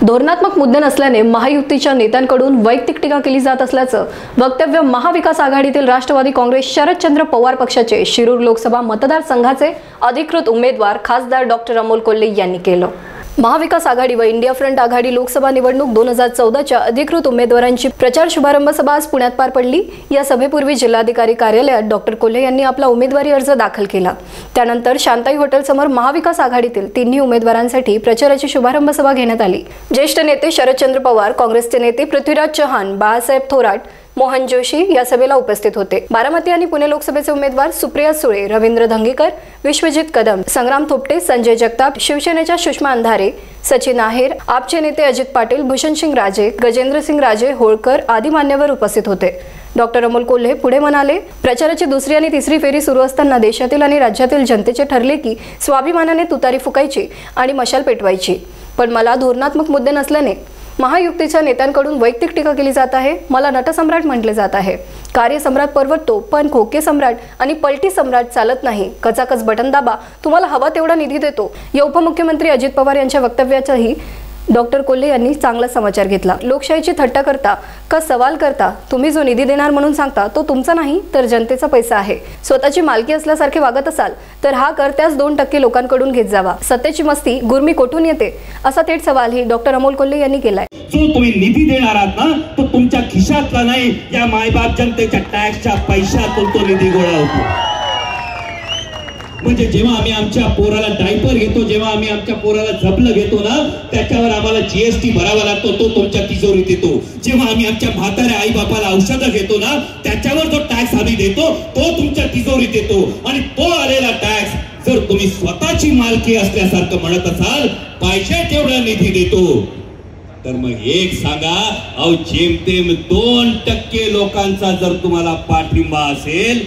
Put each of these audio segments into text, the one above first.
धोरणात्मक मुद्दे नसल्याने महायुतीच्या नेत्यांकडून वैयक्तिक टीका केली जात असल्याचं वक्तव्य महाविकास आघाडीतील राष्ट्रवादी काँग्रेस शरदचंद्र पवार पक्षाचे शिरूर लोकसभा मतदारसंघाचे अधिकृत उमेदवार खासदार डॉक्टर अमोल कोल्हे यांनी केलं। महाविकास आघाडी व इंडिया फ्रंट आघाडी लोकसभा निवडणूक 2014च्या अधिकृत उमेदवारांची प्रचार शुभारंभ सभा आज पुण्यात पार पडली। या सभेपूर्वी जिल्हाधिकारी कार्यालयात डॉक्टर कोल्हे यांनी आपला उमेदवारी अर्ज दाखल केला। त्यानंतर शांताई हॉटेल समोर महाविकास आघाडीतील तिन्ही उमेदवारांसाठी प्रचाराची शुभारंभ सभा घेण्यात आली। ज्येष्ठ नेते शरदचंद्र पवार, काँग्रेसचे नेते पृथ्वीराज चव्हाण, बाळासाहेब थोरात, मोहन जोशी या सभेला उपस्थित होते। बारामती आणि पुणे लोकसभेचे उमेदवार सुप्रिया सुळे, रवींद्र धंगेकर, विश्वजित कदम, संग्राम थोपटे, संजय जगताप, शिवसेनेच्या सुषमा अंधारे, सचिन आहेर, आपचे नेते अजित पाटील, भूषण सिंग राजे, गजेंद्र सिंग राजे, होळकर आदी मान्यवर उपस्थित होते। डॉक्टर अमोल कोल्हे पुढे म्हणाले, प्रचाराची दुसरी आणि तिसरी फेरी सुरू असताना देशातील आणि राज्यातील जनतेचे ठरले की स्वाभिमानाने तुतारी फुकायची आणि मशाल पेटवायची, पण मला धोरणात्मक मुद्दे नसल्याने महायुतीच्या नेत्यांकडून वैयक्तिक टीका केली जात आहे। मला नटसम्राट म्हटले जात आहे। कार्यसम्राट परवडतो, पण खोके सम्राट आणि पलटी सम्राट चालत नाही। कचाकच बटन दाबा, तुम्हाला हवा तेवढा निधी देतो। या उपमुख्यमंत्री अजित पवार यांच्या वक्तव्याचाही डॉक्टर कोल्हे यांनी चांगला समाचार घेतला। लोकशाहीची थट्टा करता का सवाल करता, तुम्ही जो निधी देणार म्हणून सांगता तो तुमचा नाही तर जनतेचा पैसा आहे। स्वतःची मालकी असल्यासारखे वागत असाल तर हा कर त्याच 2% लोकांकडून घेत जावा। सत्तेची मस्ती गुरमी कोठून येते असा थेट सवालही डॉक्टर अमोल कोल्हे यांनी केलाय। जो तुम्ही निधी देणार आहात ना, तो तुमच्या खिशातला नाही, या मायबाप जनतेच्या टॅक्सच्या पैशातून तो निधी गोळा होतो। म्हणजे जेव्हा आम्ही आमच्या पोराला डायपर घेतो, जेव्हा आम्ही आमच्या पोराला झपलं घेतो ना, त्याच्यावर आम्हाला जीएसटी भरावा लागतो, तो तुमच्या तिजोरीत येतो। जेव्हा आम्ही आमच्या म्हाताऱ्या आई बापाला औषधं घेतो ना, त्याच्यावर जो टॅक्स आम्ही देतो तो तुमच्या तिजोरीत येतो। आणि तो आलेला टॅक्स जर तुम्ही स्वतःची मालकी असल्यासारखं म्हणत असाल, पाहिजे तेवढा निधी देतो, तर मग एक सांगा, अहो जेमतेम 2% लोकांचा जर तुम्हाला पाठिंबा असेल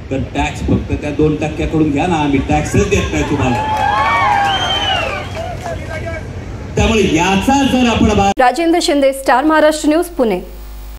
तर टॅक्स फक्त त्या 2% घ्या ना, आम्ही टॅक्सच देत नाही तुम्हाला। त्यामुळे याचा जर आपण राजेंद्र शिंदे, स्टार महाराष्ट्र न्यूज, पुणे।